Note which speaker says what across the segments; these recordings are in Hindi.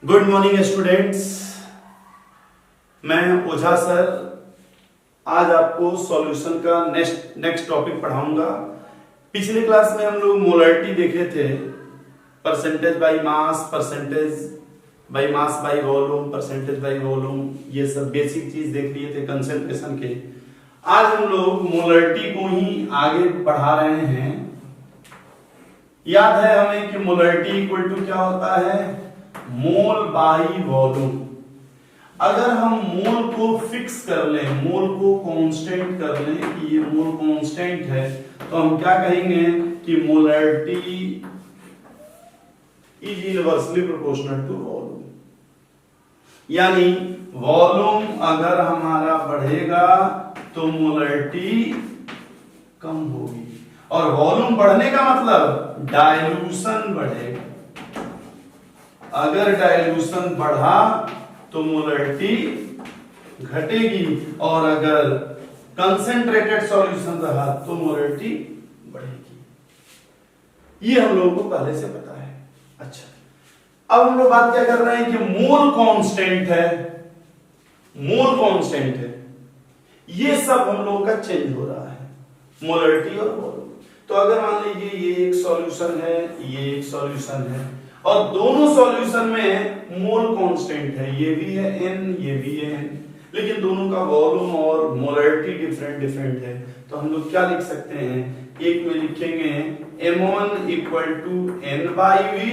Speaker 1: गुड मॉर्निंग स्टूडेंट्स, मैं ओझा सर आज आपको सॉल्यूशन का नेक्स्ट टॉपिक पढ़ाऊंगा। पिछले क्लास में हम लोग मोलरिटी देखे थे, percentage by mass, percentage by mass by volume, percentage by volume, ये सब बेसिक चीज देख लिए थे कंसंट्रेशन के। आज हम लोग मोलरिटी को ही आगे बढ़ा रहे हैं। याद है हमें कि मोलरिटी इक्वल टू क्या होता है, मोल बाई वॉल्यूम। अगर हम मोल को फिक्स कर लें, मोल को कांस्टेंट कर लें कि ये मोल कांस्टेंट है, तो हम क्या कहेंगे कि molarity is inversely proportional to volume. यानी वॉल्यूम अगर हमारा बढ़ेगा तो मोलरिटी कम होगी, और वॉल्यूम बढ़ने का मतलब डाइल्यूशन बढ़ेगा। अगर डाइल्यूशन बढ़ा तो मोलरिटी घटेगी, और अगर कंसंट्रेटेड सॉल्यूशन रहा तो मोलरिटी बढ़ेगी। ये हम लोगों को पहले से पता है। अच्छा, अब हम लोग बात क्या कर रहे हैं कि मोल कांस्टेंट है, मोल कांस्टेंट है, ये सब हम लोगों का चेंज हो रहा है, मोलरिटी और वॉल्यूम। तो अगर मान लीजिए ये एक सॉल्यूशन है, ये एक सॉल्यूशन है, और दोनों सॉल्यूशन में मोल कांस्टेंट है, ये भी है n, ये भी है n, लेकिन दोनों का वॉल्यूम और मोलरिटी डिफरेंट है। तो हम लोग क्या लिख सकते हैं, एक में लिखेंगे m1 equal to n by V,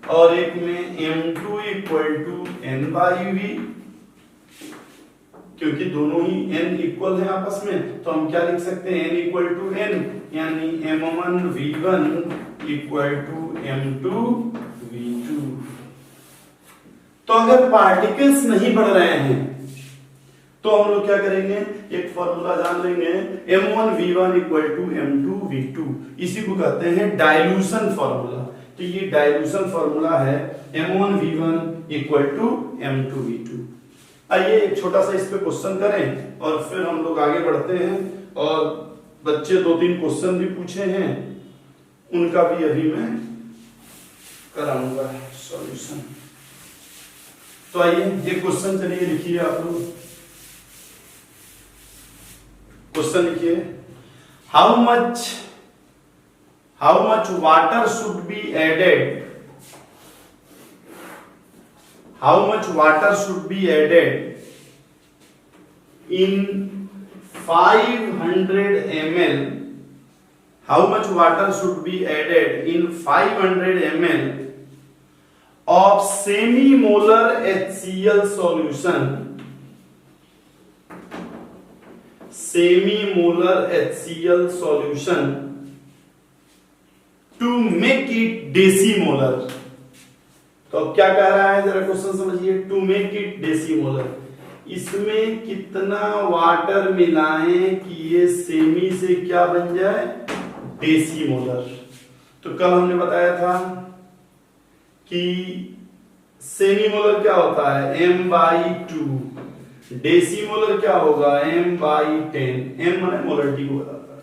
Speaker 1: और एक में m2 equal to n by V, क्योंकि दोनों ही n इक्वल है आपस में। तो हम क्या लिख सकते हैं, n इक्वल टू n, यानी m1 v1 equal to m2 v2। तो अगर पार्टिकल्स नहीं बढ़ रहे हैं तो हम लोग क्या करेंगे, एक फॉर्मूला जान लेंगे, m1 v1 equal to m2 v2, इसी को कहते हैं डाइल्यूशन फॉर्मूला। तो ये डाइल्यूशन फॉर्मूला है m1 v1 equal to m2 v2। आइए एक छोटा सा इस पे क्वेश्चन करें और फिर हम लोग आगे बढ़ते हैं। और बच्चे 2-3 क्वेश्चन भी पूछे हैं, उनका भी अभी मैं कराऊंगा सॉल्यूशन। तो आइए ये क्वेश्चन चलिए लिखिए आप लोग। क्वेश्चन लिखिए, how much water should be added, how much water should be added in 500 ml, how much water should be added in 500 ml of semi-molar HCl solution, semi-molar HCl solution to make it decimolar। तो अब क्या कह रहा है, जरा क्वेश्चन समझिए। टू मेक इट डेसीमोलर, इसमें कितना वाटर मिलाएं कि ये सेमी से क्या बन जाए, डेसीमोलर। तो कल हमने बताया था कि सेमीमोलर क्या होता है, m/2, डेसीमोलर क्या होगा, m/10, m माने मोलरिटी को बताता है।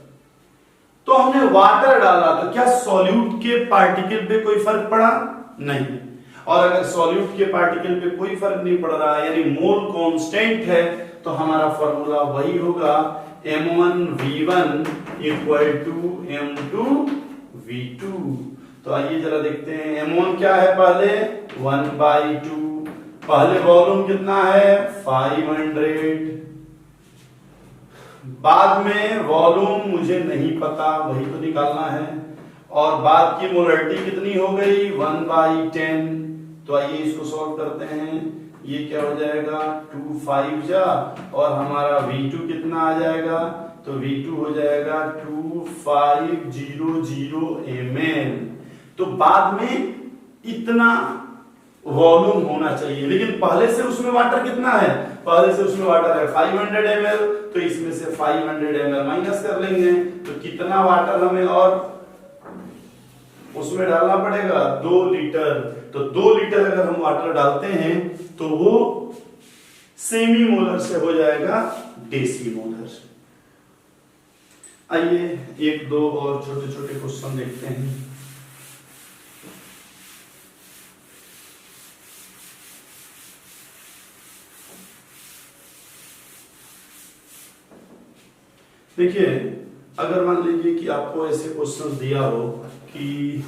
Speaker 1: तो हमने वाटर डाला तो क्या सॉल्यूट के पार्टिकल पे कोई फर्क पड़ा, नहीं। और अगर सॉल्यूट के पार्टिकल पे कोई फर्क नहीं पड़ रहा है, यानी मोल कांस्टेंट है, तो हमारा फॉर्मूला वही होगा m1 v1 equal to m2 v2। तो आइए जरा देखते हैं, m1 क्या है, पहले 1/2, पहले वॉल्यूम कितना है 500, बाद में वॉल्यूम मुझे नहीं पता, वही तो निकालना है, और बाद की मोलरिटी कितनी हो गई 1/10। तो आइए इसको सॉल्व करते हैं। ये क्या हो जाएगा 2 5 जा, और हमारा v2 कितना आ जाएगा, तो v2 हो जाएगा 2500 ml। तो बाद में इतना वॉल्यूम होना चाहिए, लेकिन पहले से उसमें वाटर कितना है, पहले से उसमें वाटर है 500 ml, तो इसमें से 500 ml माइनस कर लेंगे। तो कितना वाटर हमें और उसमें डालना पड़ेगा, 2 लीटर। तो 2 लीटर अगर हम वाटर डालते हैं तो वो सेमी मोलर से हो जाएगा डेसीमोलर। आइए 1-2 और छोटे छोटे क्वेश्चन देखते हैं। देखिए अगर मान लीजिए कि आपको ऐसे क्वेश्चन दिया हो कि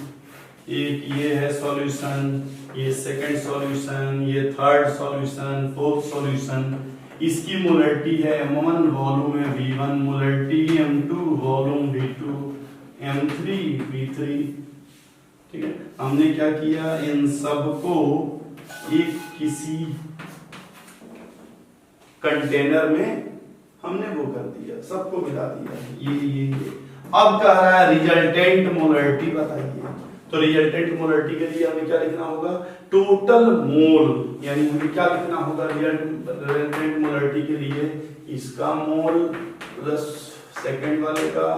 Speaker 1: एक ये है सॉल्यूशन, ये सेकंड सॉल्यूशन, ये थर्ड सॉल्यूशन, फोर्थ सॉल्यूशन, इसकी मोलरिटी है m1 वॉल्यूम है v1, molarity m2 volume v2, m3 v3। ठीक है, हमने क्या किया, इन सबको एक किसी कंटेनर में हमने वो कर दिया, सबको मिला दिया, ये। अब कह रहा है रिजल्टेंट मोलरिटी बताइए। तो रिजल्टेंट मोलरिटी के लिए हमें क्या लिखना होगा, टोटल मोल, यानी हमें क्या लिखना होगा रिजल्टेंट मोलरिटी के लिए, इसका मोल प्लस सेकंड वाले का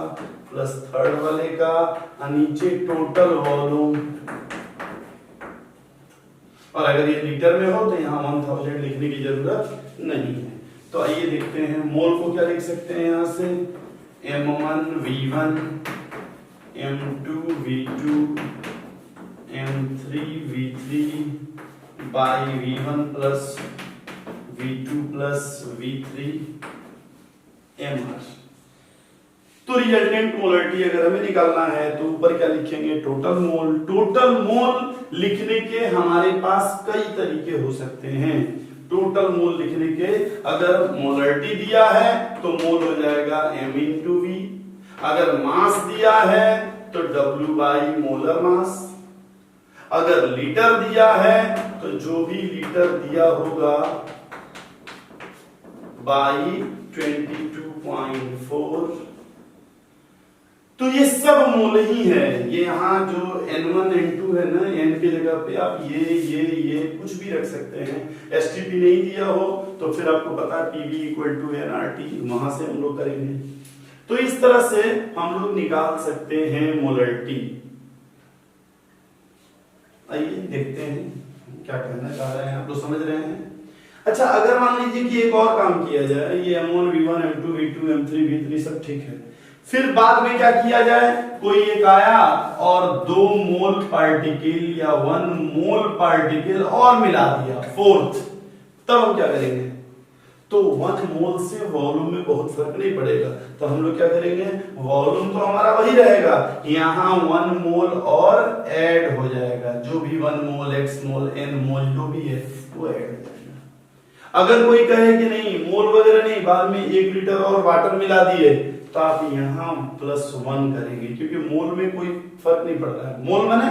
Speaker 1: प्लस थर्ड वाले का, और नीचे टोटल वॉल्यूम। और अगर ये लीटर में हो तो यहाँ 1000 लिखने की जरूरत नहीं है। तो आइए देखते हैं, मोल को क्या लिख सकते हैं यहाँ से, m1 v1, m2 v2, m3 v3 by v1 plus v2 plus v3 mr। तो रिजल्टेंट मोलरिटी अगर हमें निकालना है तो ऊपर क्या लिखेंगे, टोटल मोल। टोटल मोल लिखने के हमारे पास कई तरीके हो सकते हैं। टोटल मोल लिखने के, अगर मोलरिटी दिया है तो मोल हो जाएगा m इंटू v, अगर मास दिया है तो w बाई मोलर मास, अगर लीटर दिया है तो जो भी लीटर दिया होगा बाई 22.4। तो ये सब मोल ही है। ये यहाँ जो n1 n2 है ना, n की जगह पे आप ये कुछ भी रख सकते हैं। STP नहीं दिया हो तो फिर आपको पता है PV इक्वल टू nRT, वहां से हम लोग करेंगे। तो इस तरह से हम लोग निकाल सकते हैं मोलरिटी। आइए देखते हैं क्या कहना चाह रहे हैं, आप लोग समझ रहे हैं। अच्छा, अगर मान लीजिए कि एक और काम किया जाए, ये m1 v1 m2 v2 m3 v3 सब ठीक है, फिर बाद में क्या किया जाए, कोई एक आया और 2 मोल पार्टिकल या 1 मोल पार्टिकल और मिला दिया, फोर्थ, तब हम क्या करेंगे, तो 1 मोल से वॉल्यूम में बहुत फर्क नहीं पड़ेगा, तो हम लोग क्या करेंगे, वॉल्यूम तो हमारा वही रहेगा, यहाँ 1 मोल और ऐड हो जाएगा, जो भी 1 मोल x मोल n मोल जो भी है वो ऐड हो जाएगा। अगर कोई कहे कि नहीं मोल वगैरह नहीं, बाद में 1 लीटर और वाटर मिला दिए, तो आप यहाँ +1 करेंगे, क्योंकि मोल में कोई फर्क नहीं पड़ रहा है। मोल माने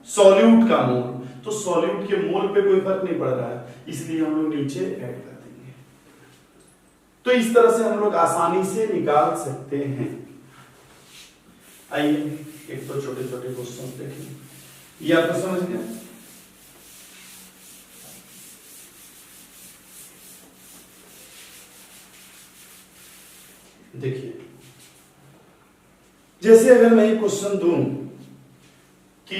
Speaker 1: सॉल्यूट का मोल, तो सॉल्यूट के मोल पे कोई फर्क नहीं पड़ रहा है, इसलिए हम लोग नीचे ऐड कर देंगे। तो इस तरह से हम लोग आसानी से निकाल सकते हैं। आइए एक तो छोटे छोटे क्वेश्चन देखें, ये आपको समझ गया। देखिए, जैसे अगर मैं एक क्वेश्चन दूं कि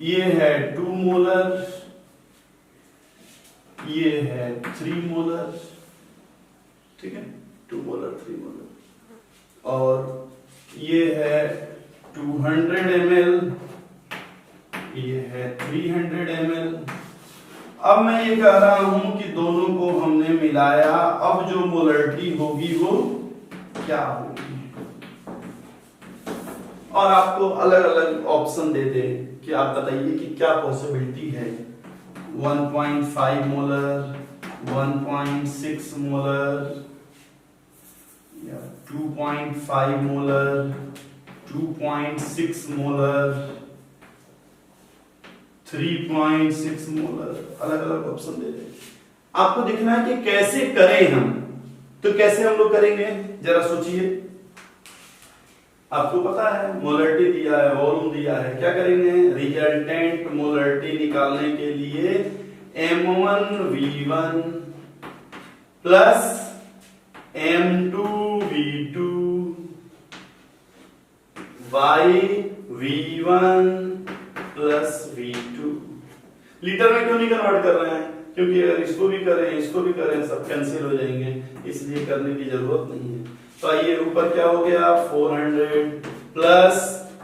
Speaker 1: ये है 2 मोलर, ये है 3 मोलर, ठीक है, 2 मोलर 3 मोलर, और ये है 200 ml, ये है 300 ml। अब मैं ये कह रहा हूं कि दोनों को हमने मिलाया, अब जो मोलरिटी होगी वो क्या होगी, और आपको अलग अलग ऑप्शन दे दे कि आप बताइए कि क्या पॉसिबिलिटी है। 1.5 molar, 1.6 molar, 2.5 molar, 2.6 molar, 3.6 molar, अलग अलग ऑप्शन दे दे। आपको देखना है कि कैसे करें हम, तो कैसे हम लोग करेंगे जरा सोचिए। आपको पता है मोलरिटी दिया है, वॉल्यूम दिया है, क्या करेंगे, रिजल्टेंट मोलरिटी निकालने के लिए m1 v1 plus m2 v2 by v1 plus v2। Litre में क्यों नहीं कन्वर्ट कर रहे हैं, क्योंकि अगर इसको भी करें इसको भी करें सब कैंसिल हो जाएंगे, इसलिए करने की जरूरत नहीं है। तो आइए ऊपर क्या हो गया, 400 प्लस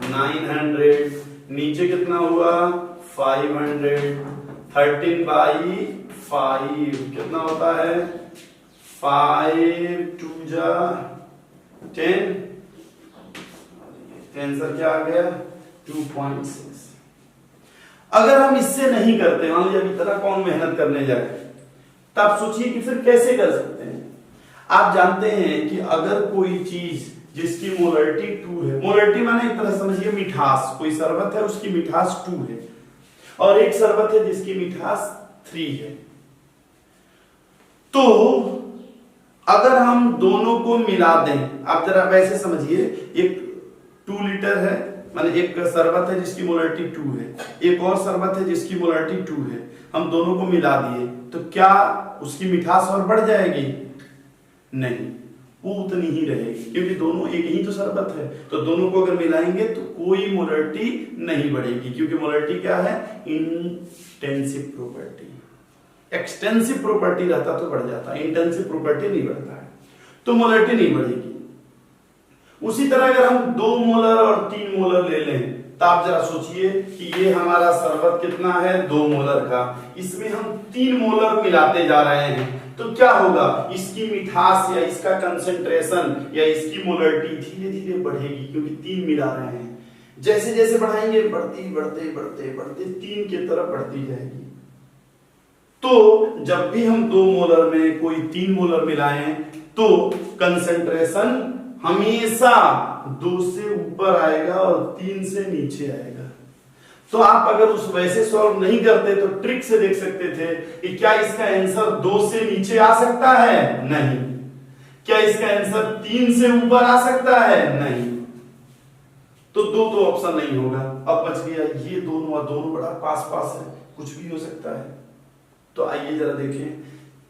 Speaker 1: 900, नीचे कितना हुआ 500, 13 बाई 5 कितना होता है 5 2 जा 10, आंसर क्या आ गया 2.6। अगर हम इससे नहीं करते, मान लीजिए अभी तरह कौन मेहनत करने जाए, तो आप सोचिए कि फिर कैसे कर सकते हैं। आप जानते हैं कि अगर कोई चीज जिसकी मोलरिटी 2 है, मोलरिटी माने एक तरह समझिए मिठास, कोई शरबत है उसकी मिठास 2 है और एक शरबत है जिसकी मिठास 3 है, तो अगर हम दोनों को मिला दें, आप जरा वैसे समझिए, एक 2 लीटर है, माने एक शरबत है जिसकी मोलरिटी 2 है, एक और शरबत है जिसकी मोलरिटी 2 है, हम दोनों को मिला दिए तो क्या उसकी मिठास और बढ़ जाएगी? नहीं, वो उतनी ही रहेगी, क्योंकि दोनों एक ही तो शरबत है, तो दोनों को अगर मिलाएंगे तो कोई मोलरिटी नहीं बढ़ेगी, क्योंकि मोलरिटी क्या है? Intensive property. एक्सटेंसिव प्रॉपर्टी रहता तो बढ़ जाता, इंटेंसिव प्रॉपर्टी नहीं बढ़ता है, तो मोलरिटी नहीं बढ़ेगी। उसी तरह अगर हम 2 मोलर और 3 मोलर ले लें, तो आप जरा सोचिए कि ये हमारा शरबत कितना है 2 मोलर का, इसमें हम 3 मोलर मिलाते जा रहे हैं, तो क्या होगा? इसकी मिठास या इसका कंसेंट्रेशन या इसकी मोलरिटी धीरे धीरे बढ़ेगी, क्योंकि 3 मिला रहे हैं। जैसे जैसे बढ़ाएंगे बढ़ती बढ़ते बढ़ते बढ़ते 3 की तरफ बढ़ती जाएगी। तो जब भी हम 2 मोलर में कोई 3 मोलर मिलाएं तो कंसेंट्रेशन हमेशा 2 से ऊपर आएगा और 3 से नीचे आएगा। तो आप अगर उस वैसे सॉल्व नहीं करते तो ट्रिक से देख सकते थे कि क्या इसका आंसर 2 से नीचे आ सकता है? नहीं। क्या इसका आंसर 3 से ऊपर आ सकता है? नहीं। तो 2 तो ऑप्शन नहीं होगा। अब बच गया ये दोनों, और दोनों बड़ा पास पास है, कुछ भी हो सकता है। तो आइए जरा देखें,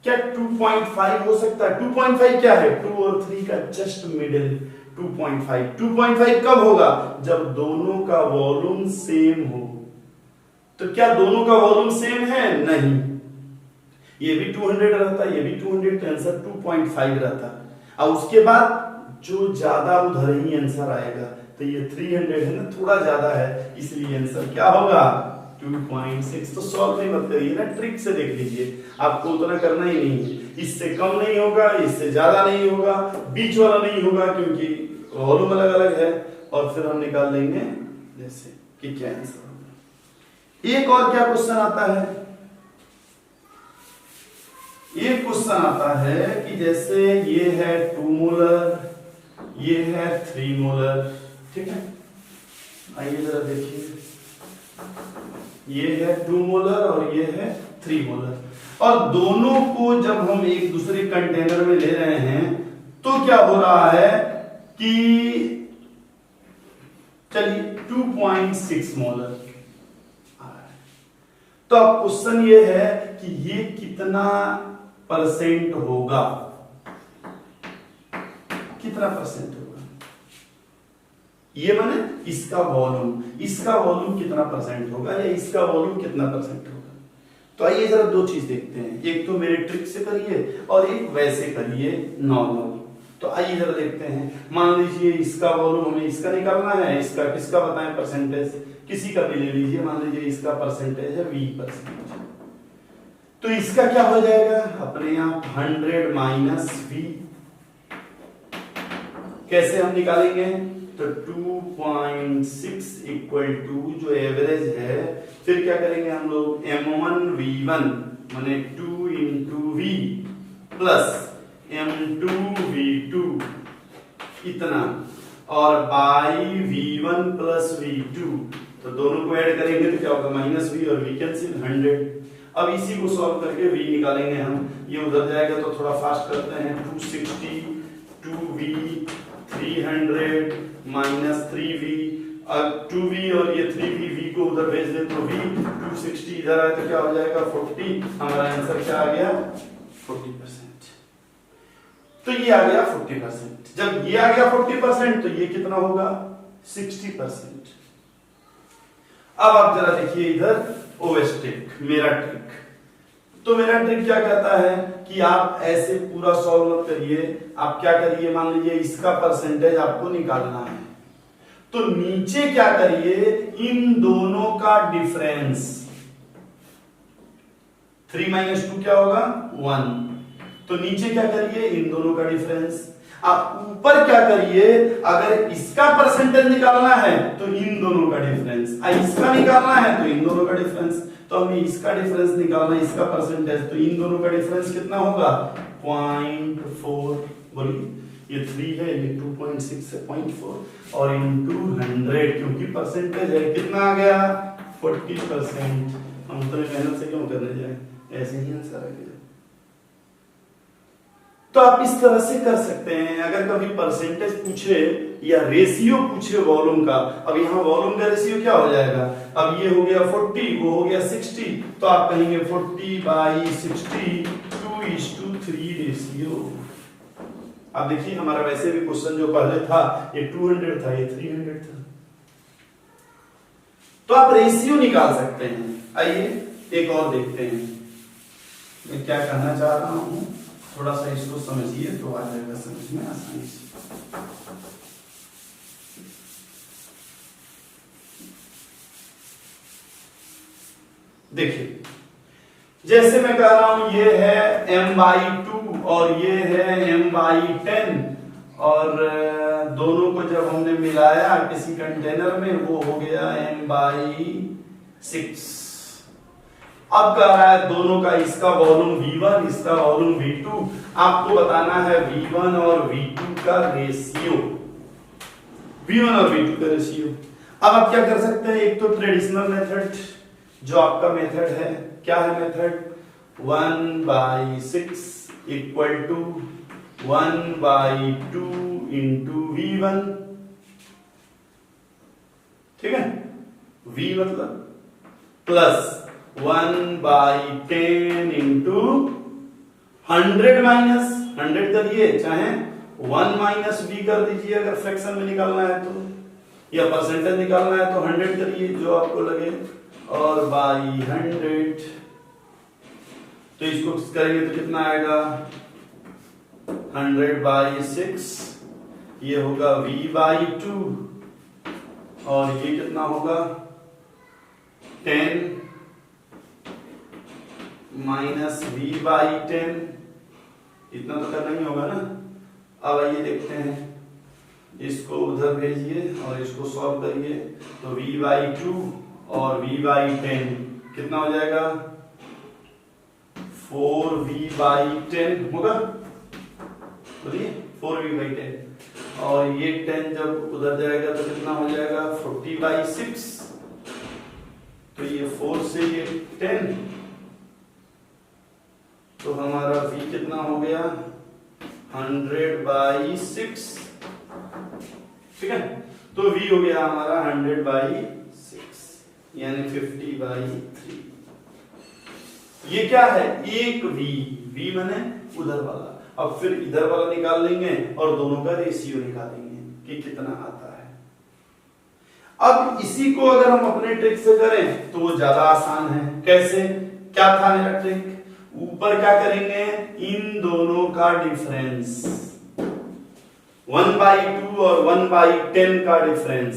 Speaker 1: क्या 2.5 हो सकता है? 2.5 क्या है? 2 और 3 का जस्ट मिडिल 2.5। 2.5 कब होगा? जब दोनों का वॉल्यूम सेम हो। तो क्या दोनों का वॉल्यूम सेम है? नहीं। ये भी 200 रहता, ये भी 200, तो आंसर 2.5 रहता। और उसके बाद जो ज्यादा उधर ही आंसर आएगा, तो ये 300 है ना, थोड़ा ज्यादा है, इसलिए आंसर क्या होगा? 2.6। तो सॉल्व नहीं मत करिए ना, ट्रिक से देख लीजिए, आपको उतना करना ही नहीं है। इससे कम नहीं होगा, इससे ज्यादा नहीं होगा, बीच वाला नहीं होगा, क्योंकि वॉल्यूम अलग अलग है। और फिर हम निकाल लेंगे जैसे कि क्या आंसर होगा। एक और क्या क्वेश्चन आता है? एक क्वेश्चन आता है कि जैसे ये है 2 मोलर, ये है 3 मोलर, ठीक है। आइए जरा देखिए, ये है 2 मोलर और ये है 3 मोलर, और दोनों को जब हम एक दूसरे कंटेनर में ले रहे हैं तो क्या हो रहा है कि चलिए 2.6 मोलर आ रहा है। तो अब क्वेश्चन ये है कि ये कितना परसेंट होगा? कितना परसेंट होगा? ये माने इसका वॉल्यूम, इसका वॉल्यूम कितना परसेंट होगा या इसका वॉल्यूम कितना परसेंट होगा? तो आइए जरा 2 चीज देखते हैं, एक तो मेरे ट्रिक से करिए और एक वैसे करिए नॉर्मल। तो आइए जरा देखते हैं, मान लीजिए इसका वॉल्यूम हमें इसका निकालना है, इसका किसका बताएं परसेंटेज? किसी का भी ले लीजिए, मान लीजिए इसका परसेंटेज है 20%। तो इसका क्या हो जाएगा? अपने आप 100 माइनस v। कैसे हम निकालेंगे? तो 2.6 इक्वल टू जो एवरेज है, फिर क्या करेंगे हम लोग? m1v1 माने 2 इंटू v प्लस m2v2 इतना, और बाई v1 प्लस v2, तो दोनों को ऐड करेंगे तो क्या होगा? माइनस v और v कैंसिल 100। अब इसी को सॉल्व करके v निकालेंगे हम, ये उधर जाएगा तो थोड़ा फास्ट करते हैं। 260 2v 300 माइनस 3v, अब 2v और ये 3v, v को उधर भेज दे तो v 260 इधर आए तो क्या हो जाएगा? 40। हमारा आंसर क्या आ गया? 40%। तो ये आ गया 40%। जब ये आ गया 40% तो ये कितना होगा? 60%। अब आप जरा देखिए इधर ओएस ट्रिक, मेरा ट्रिक। तो मेरा ट्रिक क्या कहता है कि आप ऐसे पूरा सॉल्व मत करिए, आप क्या करिए, मान लीजिए इसका परसेंटेज आपको निकालना है, तो नीचे क्या करिए, इन दोनों का डिफरेंस 3 - 2 क्या होगा? 1। तो नीचे क्या करिए, इन दोनों का डिफरेंस। आप ऊपर क्या करिए, अगर इसका परसेंटेज निकालना है तो इन दोनों का डिफरेंस, इसका निकालना है तो इन दोनों का डिफरेंस। तो हमें इसका डिफरेंस निकालना है, इसका परसेंटेज, तो इन दोनों का डिफरेंस कितना होगा, 0.4। बोलिए ये 3 है, ये 2.6 है, 0.4 और इनटू 100, क्योंकि परसेंटेज है, कितना आ गया 40%। हम उतने मेहनत से क्यों करने जाए, ऐसे ही आंसर आ गया। तो आप इस तरह से कर सकते हैं। अगर कभी परसेंटेज पूछे या रेशियो पूछे वॉल्यूम का, अब यहाँ वॉल्यूम का रेशियो क्या हो जाएगा, अब ये हो गया 40, वो हो गया 60, तो आप कहेंगे 40/60 2:3 रेशियो। अब देखिए हमारा वैसे भी क्वेश्चन जो पहले था ये 200 था, ये 300 था, तो आप रेशियो निकाल सकते हैं। आइए एक और देखते हैं मैं क्या कहना चाह रहा हूं, थोड़ा सा इसको समझिए तो आ जाएगा समझ में आसानी से। देखिए जैसे मैं कह रहा हूं ये है m/2 और ये है m/10 और दोनों को जब हमने मिलाया किसी कंटेनर में वो हो गया m/6। अब कह रहा है दोनों का, इसका वॉल्यूम V1 इसका वॉल्यूम V2, आपको बताना है V1 और V2 का रेशियो, V1 और V2 का रेशियो। अब आप क्या कर सकते हैं, एक तो ट्रेडिशनल मेथड जो आपका मेथड है, क्या है method, 1/6 equal to 1/2 into V1, ठीक है, V मतलब प्लस 1/10 इंटू 100 माइनस 100 करिए, चाहे 1 माइनस V कर दीजिए अगर फ्रैक्शन में निकालना है तो, या परसेंटेज निकालना है तो 100 करिए जो आपको लगे, और बाई 100, तो इसको करेंगे तो कितना आएगा 100/6, ये होगा V/2 और ये कितना होगा 10 माइनस V/10, इतना तो करना ही होगा ना। अब आइए देखते हैं, इसको उधर भेजिए और इसको सॉल्व करिए, तो V/2 और V/10 कितना हो जाएगा 4V/10 होगा, बोलिए 4V/10, और ये 10 जब उधर जाएगा तो कितना हो जाएगा 40/6, तो ये 4 से ये 10, तो हमारा V कितना हो गया 100/6, ठीक है, तो V हो गया हमारा 100/6 यानी 50/3। ये क्या है, एक V माने उधर वाला। अब फिर इधर वाला निकाल लेंगे और दोनों का रेशियो निकालेंगे कि कितना आता है। अब इसी को अगर हम अपने ट्रिक से करें तो वो ज्यादा आसान है। कैसे, क्या था मेरा ट्रिक, ऊपर क्या करेंगे, इन दोनों का डिफरेंस 1/2 और 1/10 का डिफरेंस,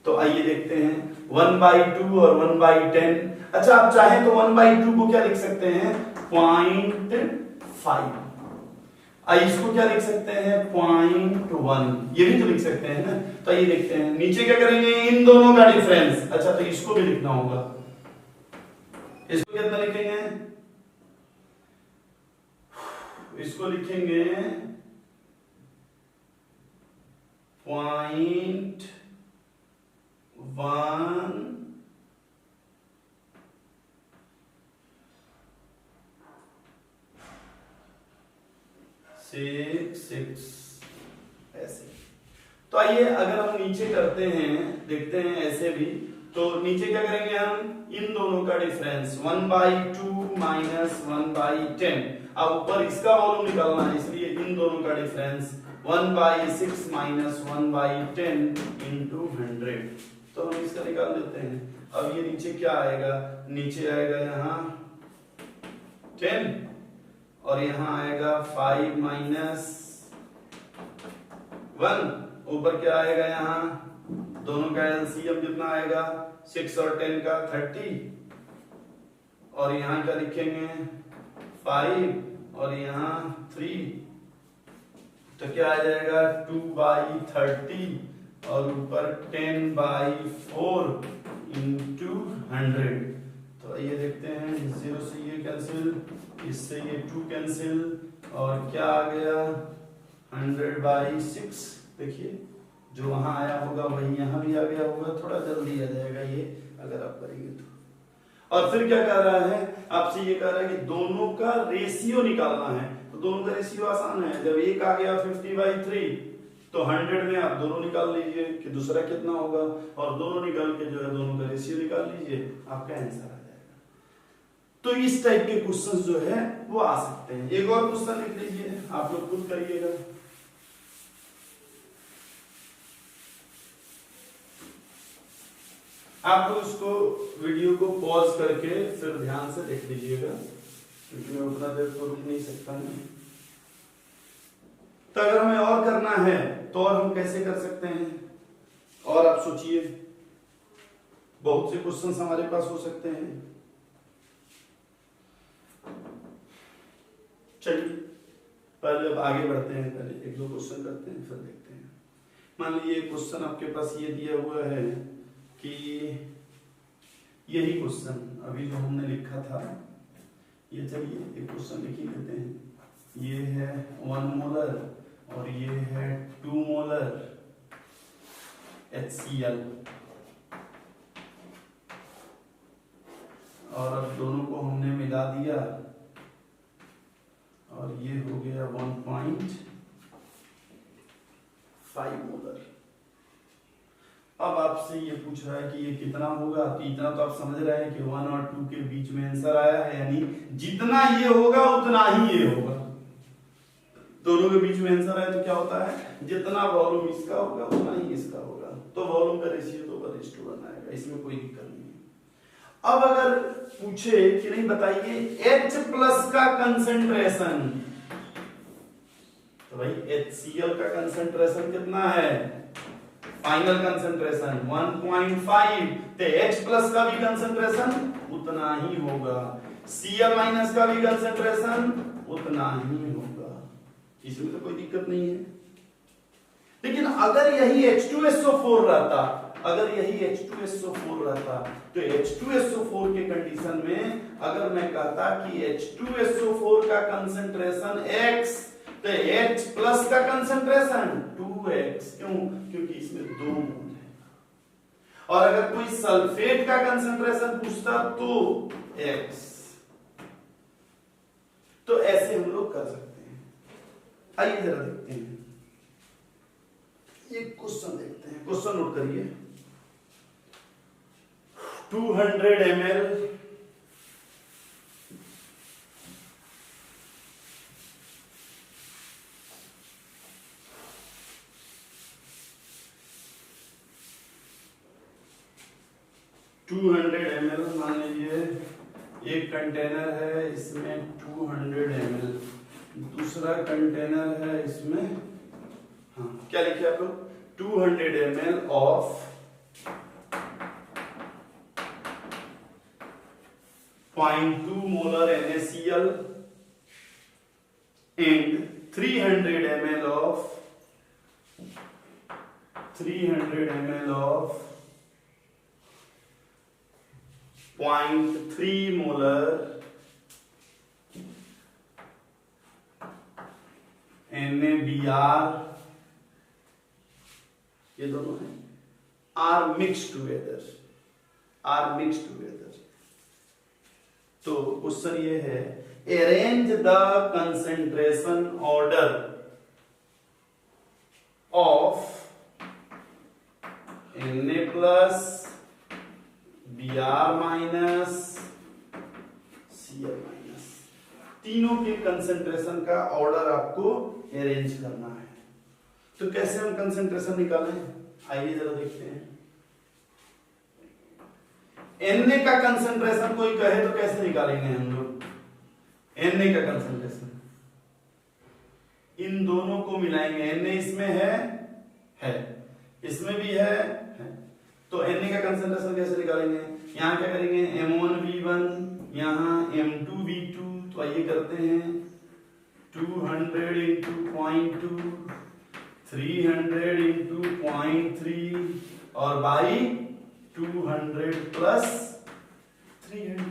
Speaker 1: तो आइए देखते हैं 1/2 और 1/10। अच्छा आप चाहें तो 1/2 को क्या लिख सकते हैं 0.5, इसको क्या लिख सकते हैं 0.1, ये भी तो लिख सकते हैं ना। तो ये देखते हैं नीचे क्या करेंगे, इन दोनों का डिफरेंस, अच्छा तो इसको भी लिखना होगा, इसको कितना लिखेंगे, इसको लिखेंगे 0.1 6 ऐसे। तो आइए अगर हम नीचे करते हैं, देखते हैं ऐसे भी, तो नीचे क्या करेंगे हम, इन दोनों का डिफरेंस 1/2 माइनस 1/10। अब ऊपर इसका वॉल्यूम निकालना है, इसलिए इन दोनों का डिफरेंस 1/6 माइनस 1/10 इंटू 100, तो हम इसका निकाल देते हैं। अब ये नीचे क्या आएगा, नीचे आएगा यहाँ 10 और यहाँ आएगा 5 माइनस 1, ऊपर क्या आएगा, यहाँ दोनों का एलसीएम कितना आएगा 6 और 10 का 30, और यहाँ क्या लिखेंगे 5 और यहाँ 3, तो क्या आ जाएगा 2/30 और ऊपर 10/4 इंटू 100। तो ये देखते हैं 0 से ये कैंसिल, इससे ये 2 कैंसिल, और क्या आ गया 100/6। देखिए जो वहां आया होगा वही यहाँ भी आ गया होगा, थोड़ा जल्दी आ जाएगा ये अगर आप करेंगे तो। और फिर क्या कह रहा है आपसे, ये कह रहा है कि दोनों का रेशियो निकालना है। तो दोनों का रेशियो आसान है, जब एक आ गया 50/3 तो 100 में आप दोनों निकाल लीजिए कि दूसरा कितना होगा, और दोनों निकाल के जो है दोनों का रेशियो निकाल लीजिए, आपका आंसर आ जाएगा। तो इस टाइप के क्वेश्चन जो है वो आ सकते हैं। एक और क्वेश्चन लिख लीजिए, आप लोग खुद करिएगा। आप लोग इसको वीडियो को पॉज करके फिर ध्यान से देख लीजिएगा, क्योंकि मैं उतना देर तो रुक नहीं सकता नहीं। तो अगर हमें और करना है तो और हम कैसे कर सकते हैं, और आप सोचिए, बहुत से क्वेश्चंस हमारे पास हो सकते हैं। चलिए पहले अब आगे बढ़ते हैं, पहले एक दो क्वेश्चन करते हैं फिर देखते हैं। मान लीजिए क्वेश्चन आपके पास ये दिया हुआ है कि यही क्वेश्चन अभी जो हमने लिखा था, ये चलिए एक क्वेश्चन लिख ही लेते हैं। ये है 1 मोलर और ये है 2 मोलर HCl, और अब दोनों को हमने मिला दिया और ये हो गया 1.5 मोलर। अब आपसे ये पूछ रहा है कि ये कितना होगा, तो इतना तो आप समझ रहे हैं कि 1 और 2 के बीच में आंसर आया है, यानी जितना ये होगा उतना ही ये होगा। दोनों के बीच में आंसर आया तो क्या होता है, जितना वॉल्यूम इसका होगा उतना ही इसका होगा, तो वॉल्यूम का रेशियो तो 1:1 आएगा, इसमें कोई दिक्कत नहीं है। अब अगर पूछे कि नहीं बताइए H+ का कंसंट्रेशन, तो भाई HCl का कंसंट्रेशन कितना है, फाइनल कंसंट्रेशन 1.5, तो H+ का भी कंसंट्रेशन उतना ही होगा, Cl- का भी कंसंट्रेशन उतना ही होगा, इसमें तो कोई दिक्कत नहीं है। लेकिन अगर यही H2SO4 रहता, अगर यही H2SO4 रहता, तो H2SO4 के कंडीशन में अगर मैं कहता कि H2SO4 का कंसंट्रेशन X, तो H+ का कंसंट्रेशन 2x, क्यों, क्योंकि इसमें 2 मोल है। और अगर कोई सल्फेट का कंसंट्रेशन पूछता तो x, तो ऐसे हम लोग कर सकते हैं। आइए जरा देखते हैं, एक क्वेश्चन देखते हैं, क्वेश्चन नोट करिए। 200 ml मान लीजिए एक कंटेनर है, इसमें 200 ml, दूसरा कंटेनर है इसमें, हाँ क्या लिखे आप लोग, 200 ml of 0.2 molar NaCl and 300 ml of 0.3 molar NaBr, ये दोनों हैं, are mixed together। तो क्वेश्चन ये है, arrange the concentration order of Na+, Br- Cl-, तीनों के कंसंट्रेशन का ऑर्डर आपको अरेंज करना है। तो कैसे हम कंसंट्रेशन निकालें, आइए जरा देखते हैं। Na का कंसंट्रेशन कोई कहे तो कैसे निकालेंगे हम लोग, Na का कंसंट्रेशन, इन दोनों को मिलाएंगे, Na इसमें है, इसमें भी है, तो Na का कंसंट्रेशन कैसे निकालेंगे, यहाँ क्या करेंगे, M1V1, यहाँ M2V2, तो आइए करते हैं, 200 इंटू 0.2, 300 इंटू 0.3 और बाई 200 प्लस 300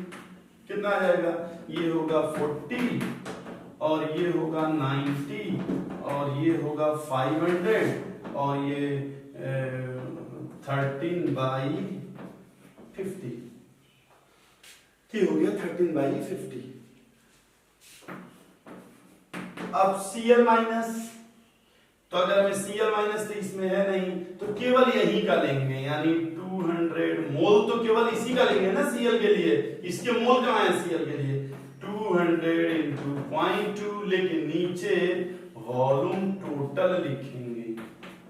Speaker 1: कितना आ जाएगा? ये होगा 40 और ये होगा 90 और ये होगा 500 और ये 13/50 ये हो गया 13/50। अब Cl माइनस, तो अगर हमें Cl माइनस तो इसमें है नहीं तो केवल यही का लेंगे, यानी 200 मोल तो केवल इसी का लेंगे ना Cl के लिए, इसके मोल कहाँ है Cl के लिए? 200 इंटू 0.2, लेकिन नीचे वॉल्यूम टोटल लिखेंगे,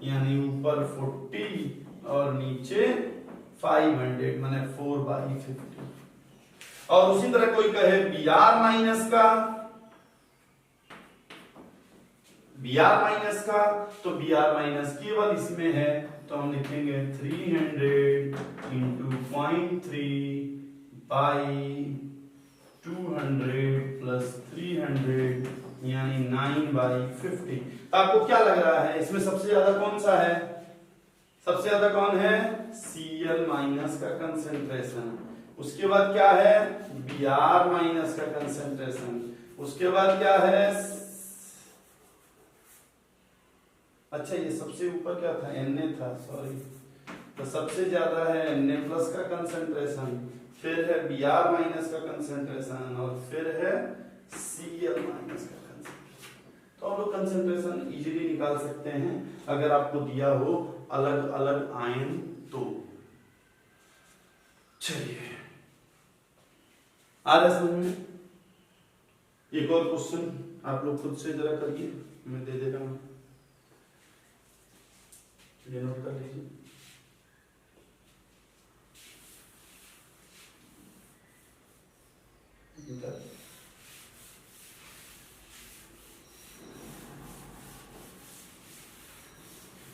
Speaker 1: यानी ऊपर 40 और नीचे 500 माने 4/50। और उसी तरह कोई कहे Br माइनस का, Br माइनस का, तो Br माइनस केवल इसमें है तो हम लिखेंगे 300 इंटू 0.3 बाई 200 प्लस 300 यानी 9/50। तो आपको क्या लग रहा है इसमें सबसे ज्यादा कौन सा है? सबसे ज्यादा कौन है? Cl माइनस का कंसेंट्रेशन। उसके बाद क्या है? Br माइनस का कंसेंट्रेशन। उसके बाद क्या है? अच्छा ये सबसे ऊपर क्या था? Na था, सॉरी। तो सबसे ज्यादा है Na प्लस का कंसेंट्रेशन, फिर है Br माइनस का कंसेंट्रेशन और फिर है Cl माइनस का कंसेंट्रेशन। तो हम लोग कंसेंट्रेशन इजीली निकाल सकते हैं अगर आपको दिया हो अलग अलग आयन तो। चलिए आ रहा समझ में? एक और क्वेश्चन आप लोग खुद से जरा करिए, मैं दे दे रहा हूं, ये नोट कर लीजिए।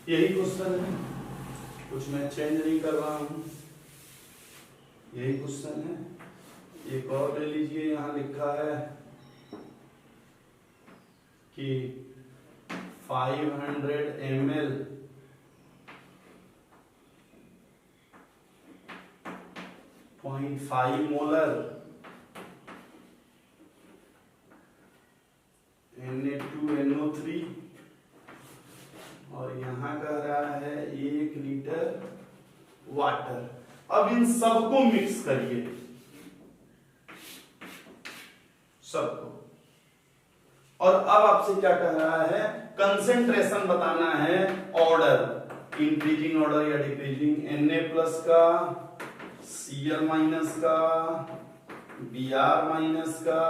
Speaker 1: यही क्वेश्चन है, कुछ मैं चेंज नहीं कर रहा हूं, यही क्वेश्चन है। एक और ले लीजिए, यहां लिखा है कि 500 ml 0.5 मोलर Na2NO3 और यहां कह रहा है 1 लीटर वाटर। अब इन सबको मिक्स करिए, सबको, और अब आपसे क्या कह रहा है? कंसेंट्रेशन बताना है, ऑर्डर, इंक्रीजिंग ऑर्डर या डिक्रीजिंग। Na प्लस का, Cl माइनस का, Br माइनस का,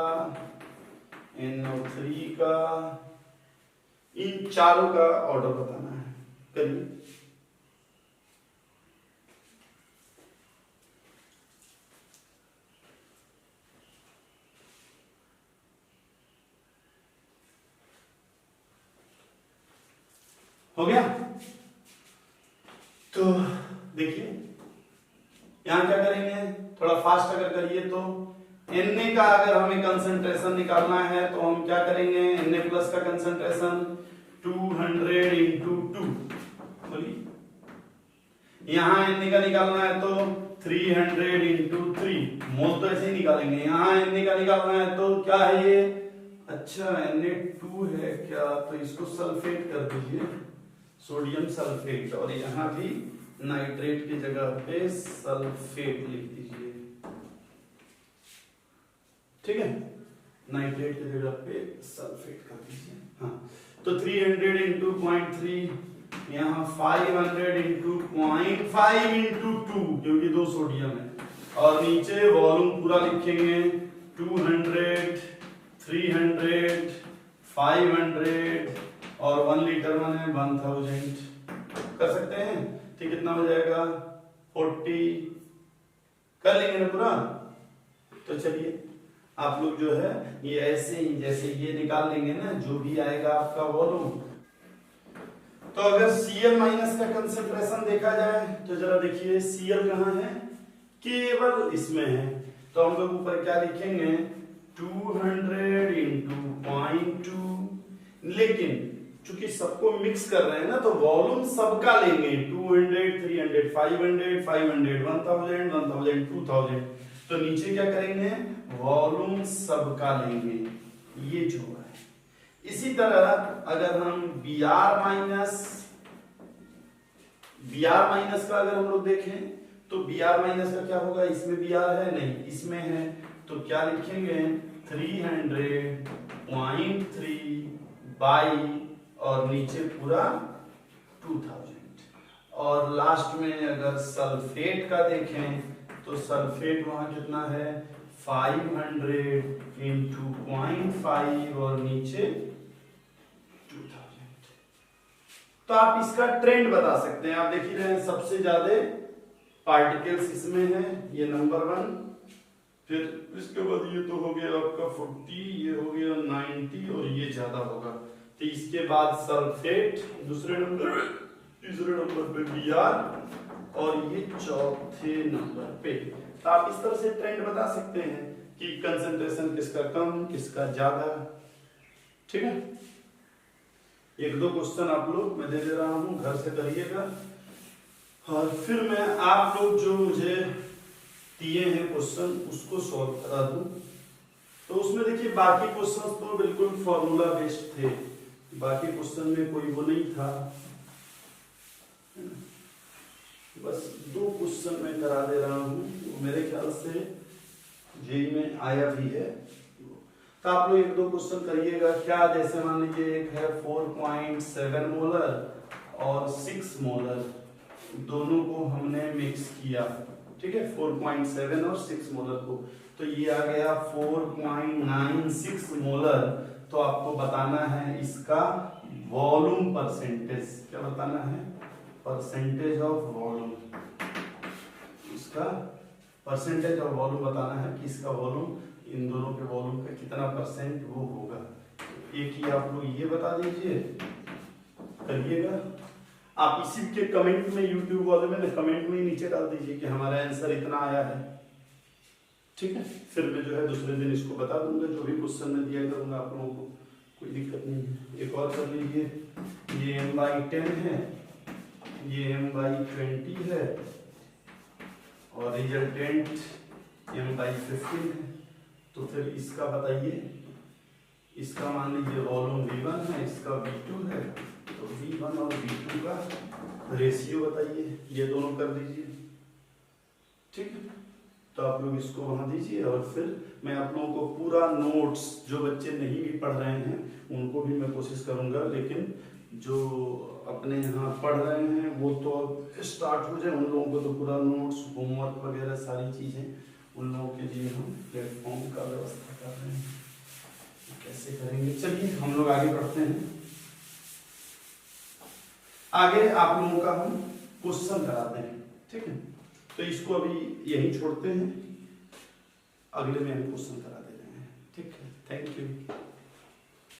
Speaker 1: NO3 का, इन चारों का ऑर्डर बताना है। करिए। हो गया? तो देखिए यहां क्या करेंगे, थोड़ा फास्ट अगर करिए तो Na का अगर हमें कंसंट्रेशन निकालना है तो हम क्या करेंगे? Na प्लस का कंसंट्रेशन 200 इंटू 2, बोलिए। यहां Na का निकालना है तो 300 इंटू 3, मोल तो ऐसे ही निकालेंगे। यहां Na का निकालना है तो क्या है ये? अच्छा Na2 है क्या? तो इसको सल्फेट कर दीजिए, सोडियम सल्फेट, और यहां भी नाइट्रेट की जगह पे सल्फेट लिख दीजिए, ठीक है? नाइट्रेट की जगह पे सल्फेट कर दीजिए। हाँ, तो 300 इंटू 0.3, यहाँ 500 इंटू 0.5 इंटू 2, क्योंकि 2 सोडियम है, और नीचे वॉल्यूम पूरा लिखेंगे 200, 300, 500 और 1 लीटर माने 1000 कर सकते हैं। ठीक, कितना हो जाएगा? 40 कर लेंगे ना पूरा। तो चलिए आप लोग जो है ये ऐसे ही जैसे ये निकाल लेंगे ना, जो भी आएगा आपका वॉल्यूम। तो अगर Cl माइनस का कंसेंट्रेशन देखा जाए तो जरा देखिए Cl कहाँ है? केवल इसमें है, तो हम लोग ऊपर क्या लिखेंगे? 200 इंटू 0.2, लेकिन चूंकि सबको मिक्स कर रहे हैं ना, तो वॉल्यूम सबका लेंगे, 200, 300, 500, 500, 1000, 1000, 2000। तो नीचे क्या करेंगे, वॉल्यूम सबका लेंगे, ये जो है। इसी तरह अगर हम Br माइनस का अगर हम लोग देखें, तो Br माइनस का क्या होगा, इसमें Br है नहीं, इसमें है, तो क्या लिखेंगे 300.3 बाई और नीचे पूरा 2000। और लास्ट में अगर सल्फेट का देखें, तो सल्फेट वहां कितना है 500 इंटू 0.5 और नीचे 2000। तो आप इसका ट्रेंड बता सकते हैं। आप देख ही रहे हैं सबसे ज्यादा पार्टिकल्स इसमें है, ये नंबर 1। फिर इसके बाद ये तो हो गया आपका 40, ये हो गया 90 और ये ज्यादा होगा। तो इसके बाद सल्फेट दूसरे नंबर, तीसरे नंबर पे Br और ये चौथे नंबर पे। तो आप इस तरह से ट्रेंड बता सकते हैं कि कंसंट्रेशन किसका कम, किसका ज्यादा। ठीक है, 1-2 क्वेश्चन आप लोग मैं दे दे रहा हूं, घर से करिएगा। और फिर मैं आप लोग जो मुझे दिए हैं क्वेश्चन उसको सॉल्व करा दूं। तो उसमें देखिए बाकी क्वेश्चंस तो बिल्कुल फॉर्मूला बेस्ड थे, बाकी क्वेश्चन में कोई वो नहीं था। बस 2 क्वेश्चन मैं करा दे रहा हूं, मेरे ख्याल से जेई में आया भी है। तो आप लोग 1-2 क्वेश्चन करिएगा। क्या, जैसे मान लीजिए एक है 4.7 मोलर और 6 मोलर, दोनों को हमने मिक्स किया, ठीक है, 4.7 और 6 मोलर को, तो ये आ गया 4.96 मोलर। तो आपको बताना है इसका वॉल्यूम परसेंटेज। क्या बताना है, परसेंटेज ऑफ वॉल्यूम, इसका परसेंटेज ऑफ वॉल्यूम बताना है कि इसका वॉल्यूम, इन दोनों के वॉल्यूम का कितना परसेंट वो होगा। एक ही आप लोग ये बता दीजिए, करिएगा। आप इसी के कमेंट में, यूट्यूब वाले में कमेंट में नीचे डाल दीजिए कि हमारा आंसर इतना आया है। ठीक है, फिर मैं जो है दूसरे दिन इसको बता दूंगा, जो भी क्वेश्चन मैं दिया करूंगा आप लोगों को, कोई दिक्कत नहीं है। एक और कर लीजिए, ये m/10 है, ये m/20 है और रिजल्टेंट m/15 है। तो फिर इसका बताइए, इसका मान लीजिए वॉल्यूम V1 है, इसका V2 है, तो V1 और V2 का रेशियो बताइए, ये दोनों कर दीजिए। ठीक है, तो आप लोग इसको वहां दीजिए और फिर मैं आप लोगों को पूरा नोट्स, जो बच्चे नहीं भी पढ़ रहे हैं उनको भी मैं कोशिश करूंगा, लेकिन जो अपने यहाँ पढ़ रहे हैं वो तो अब स्टार्ट हो जाए, उन लोगों को तो पूरा नोट्स, होमवर्क वगैरह सारी चीजें उन लोगों के लिए हम प्लेटफॉर्म का व्यवस्था कर रहे हैं। कैसे करेंगे, चलिए हम लोग आगे बढ़ते हैं। आगे आप लोगों का हम क्वेश्चन कराते हैं। ठीक है, तो इसको अभी यहीं छोड़ते हैं, अगले में हम क्वेश्चन करा दे रहे हैं। ठीक है, थैंक यू।